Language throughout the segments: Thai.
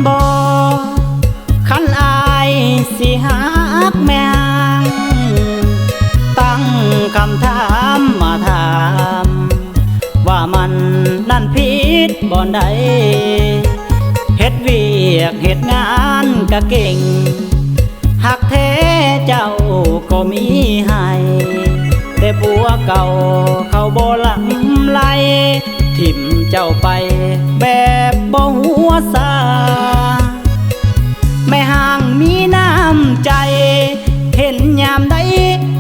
บ่คันอายสิหักแม่งตั้งคำถามมาถามว่ามันนั่นผิดบ่อนใดเฮ็ดเวียกเฮ็ดงานก็เก่งหักแท้เจ้าก็มีให้แต่ผัวเก่าเขาบ่ลำไหลถิ่มเจ้าไปแบบบ่หัวซาแม่ห่างมีน้ำใจเห็นยามใด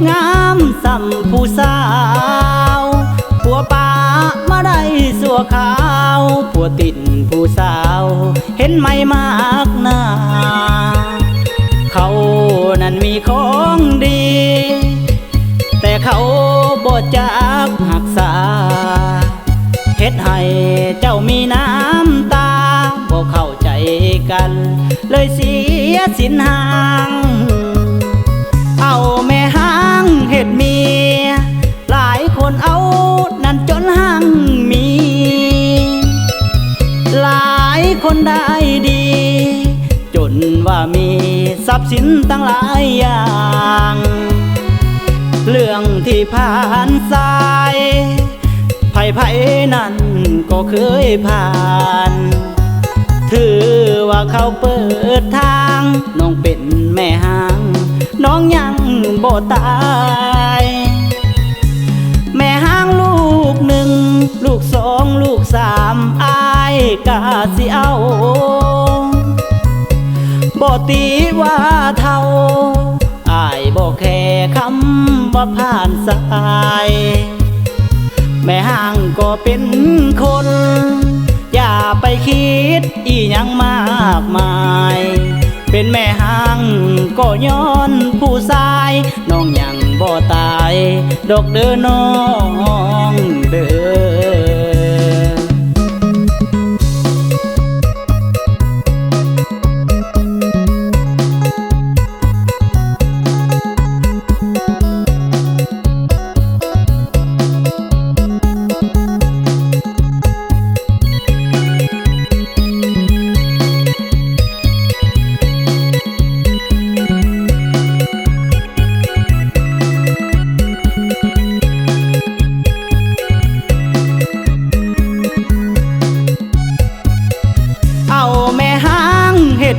งามส่ำผู้สาวผัวป่ามาได้สัวขาวผัวติดผู้สาวเห็นไม่มากหน้าเขานั้นมีของดีแต่เขาบ่จักหักษาเฮ็ดให้เจ้ามีน้ำตาบ่เข้าใจกันเลยเสียสินห่างเอาแม่ห้างเฮ็ดเมียหลายคนเอานั่นจนห่างมีหลายคนได้ดีจนว่ามีทรัพย์สินตั้งหลายอย่างเรื่องที่ผ่านสายไผนั่นก็เคยผ่านถือว่าเขาเปิดทางน้องเป็นแม่ห้างน้องยังบ่ตายแม่ห้างลูกหนึ่งลูกสองลูกสามอายกะสิเอาบ่ตีว่าเท่าอายบ่แค่คำว่าผ่านสายแม่ห้างก็เป็นคนอย่าไปคิดอีหยังมากมายเป็นแม่ห้างก็ย้อนผู้ชายน้องยังบ่ตายดอกเด้อน้องเด้อ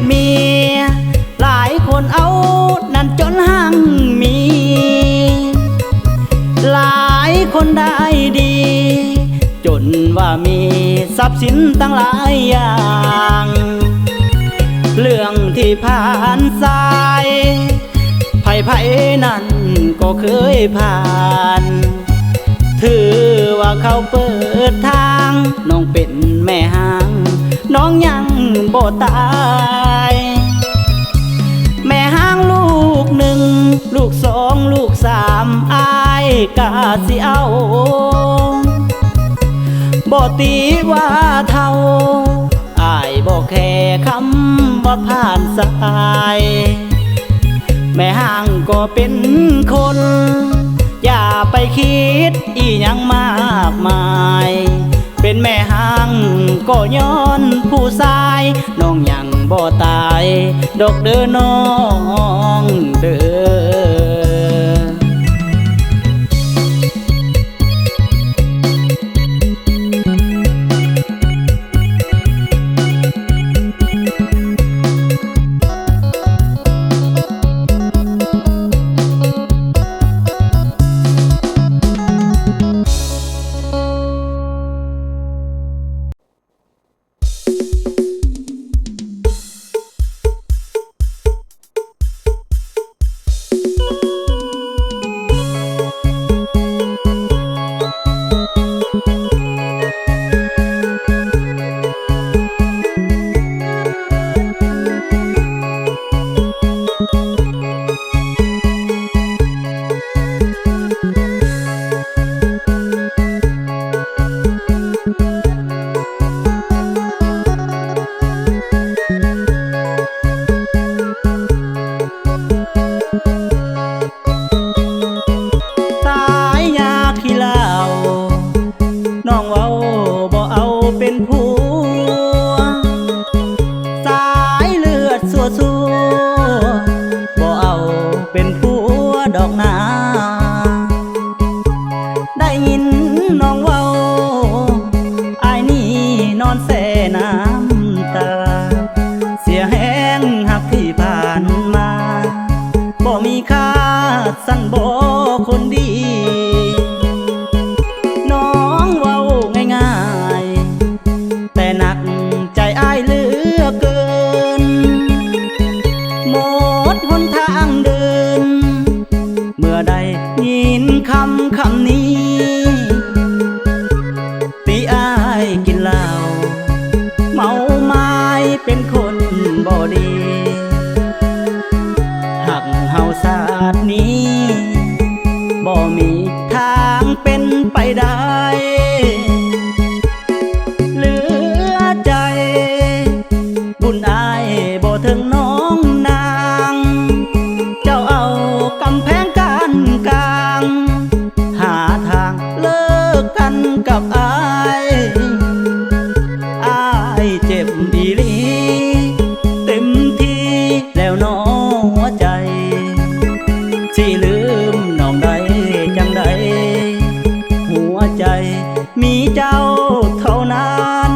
เมียหลายคนเอานั่นจนห่างมีหลายคนได้ดีจนว่ามีทรัพย์สินตั้งหลายอย่างเรื่องที่ผ่านสายไผนั่นก็เคยผ่านถือว่าเขาเปิดทางน้องเป็นแม่ห้างน้องยังบ่ตายแม่ห้างลูกหนึ่งลูกสองลูกสามอายกะสิเอาบ่ตีว่าเท่าอายบ่แค่คำว่าผ่านสายแม่ห้างก็เป็นคนอย่าไปคิดอีหยังมากมายเป็นแม่ห้างก็ย้อนผู้ชายน้องยังบ่ตายดอกเด้อน้องเด้อ นน้องเว้าอายนี่นอนแส่น้ำตาเสียแห้งหักที่ผ่านมาบ่มีค่าสั่นบ่คนดีน้องเว้าง่ายๆแต่หนักใจอายเหลือเกินหมดหนทางเดินเมื่อใดยินคำนี้ตีอายกินเหล้าเมาไม้เป็นคนบ่ดีหักเฮาศาสตร์นี้บ่มีทางเป็นไปได้เหลือใจบุญอายบ่ถึงน้องนางเจ้าเอากำแพงกันกลางหาทางเลิกกันกับอายเจ็บอีหลีเต็มทีแล้วน้อหัวใจสิลืมน้องได้จังใดหัวใจมีเจ้าเท่านั้น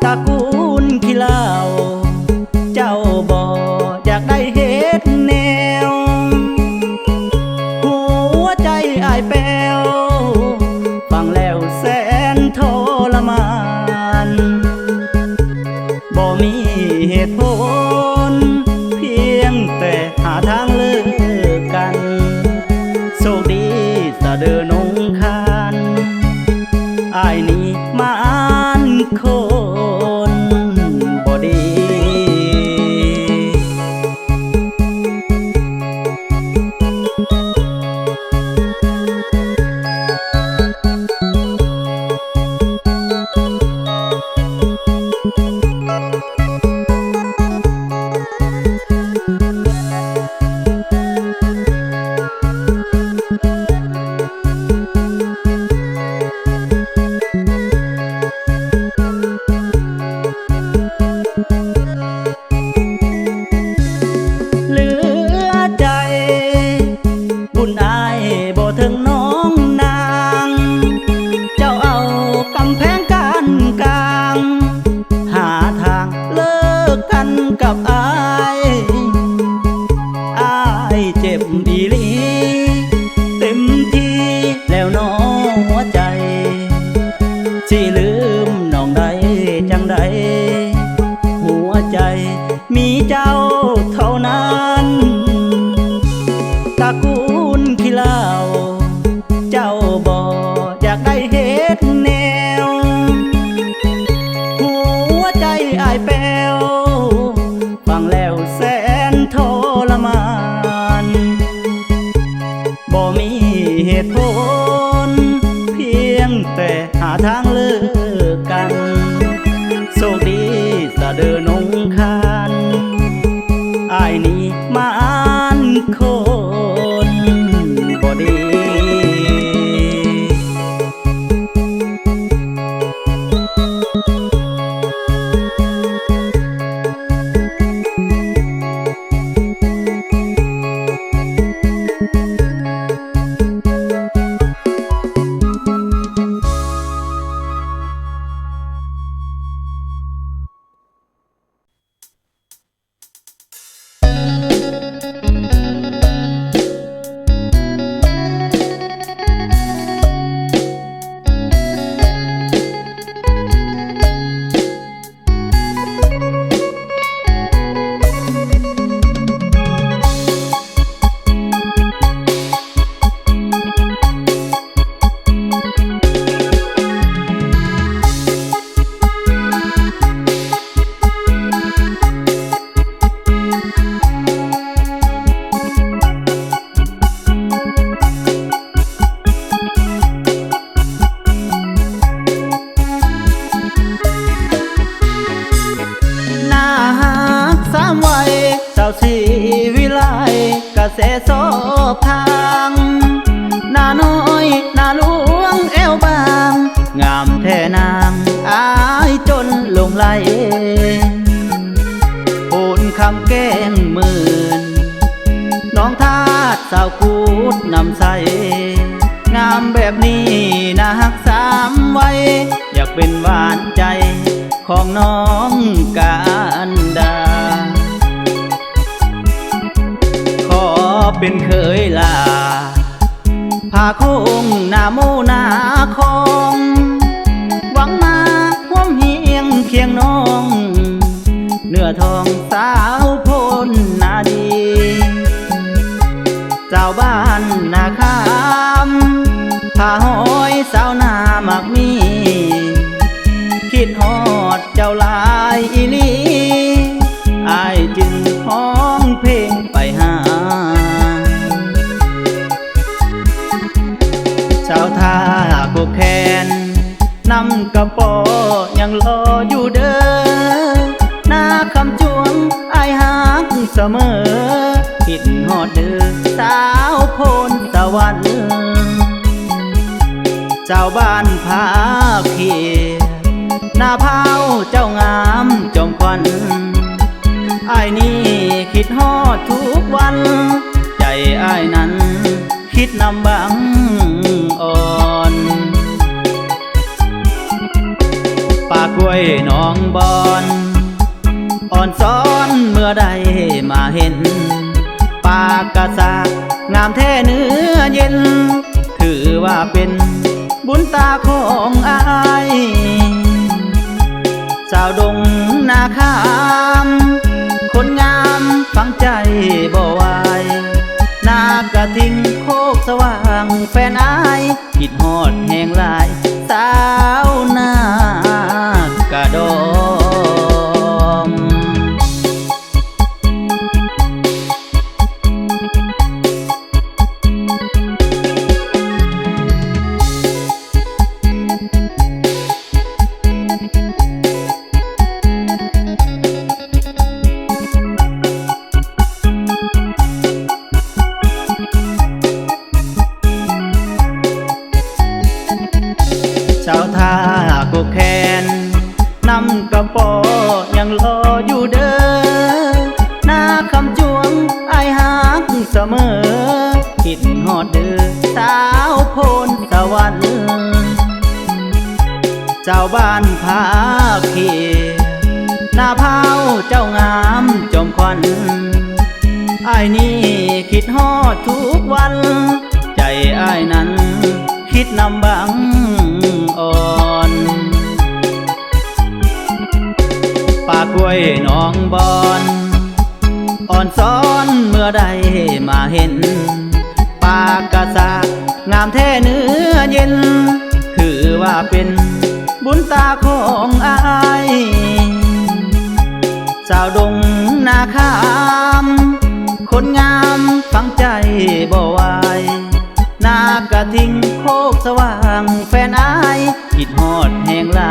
ตระกูลขี้เหล้าเจ้าบ่อยากได้เฮ็ดแนวหัวใจอายแป้วฟังแล้วแสนทรมานบ่มีเหตุผลเพียงแต่หาทางเลิกกันโชคดีสะเดินงคานอายนี่มันคนบ่ดีเหลือใจบุญอายบ่ถึงน้องนางเจ้าเอากำแพงกันกลางหาทางเลิกกันกับอายเจ็บอีหลีเต็มทีแล้วน้อหัวใจสิลืมน้องได้จังใดหัวใจมีเจ้าเท่านั้นตระกูลขี้เหล้าเจ้าบ่อยากได้เฮ็ดแนวหัวใจอายแป้วฟังแล้วแสนทรมานบ่มีเหตุผลเพียงแต่หาทางเลิกกันโชคดีสะเดินงคานอายนี่มันคนบ่ดี สีวิไลกระแสสอบทางหน้าน้อยหน้าหลวงแอวบางงามแท่นางอายจนหลงไหลปูนคำแก้งหมื่นน้องทาสสาวกูดนำใสงาม ำแบบนี้นะฮักสามไว้อยากเป็นหวานใจของน้องกันดาขอเป็นเคยลาพาคงหน้าโมหน้าคองหวังมาห่วมเฮียงเคียงน้องเนื้อทองสาวพ้นนาดีเจ้าบ้านนาคำพาหอยสาวนามักมีคิดฮอดเจ้าลายอีลีอายจึงห้องเพลงไปหาเจ้าท่ากุกแขนนำกระป๋อยังรออยู่เด้อหน้าคำจวงอายหักเสมอคิดฮอดเด้อสาวโพนตะวันเจ้าบ้านพาเขียหน้าเผาเจ้างามจอมควันอ้ายนี่คิดฮอดทุกวันใจอ้ายนั้นคิดนำบังอ่อนป่ากล้วยหนองบอนอ่อนซ้อนเมื่อใดมาเห็นป่ากระสากงามแท้เนื้อเย็นถือว่าเป็นบุญตาของอายสาวดงนาคามคนงามฟังใจบ่ไหวนากระทิงโคกสว่างแฟนอายคิดฮอดแห่งหลายสาวนากระดอมเจ้าท่ากุกแขนนำกระป๋อยังรออยู่เด้อหน้าคำจวงอายหักเสมอคิดฮอดเด้อสาวโพนตะวันเจ้าบ้านพาเขียหน้าเผาเจ้างามจอมควันอ้ายนี่คิดฮอดทุกวันใจอ้ายนั้นคิดนำบังอ่อนป่ากล้วยหนองบอนอ่อนซ้อนเมื่อใดมาเห็นป่ากระสากงามแท้เนื้อเย็นถือว่าเป็นบุญตาของอายสาวดงนาคามคนงามฟังใจบ่ไหวนากระทิงโคกสว่างแฟนอายคิดฮอดแห่งหล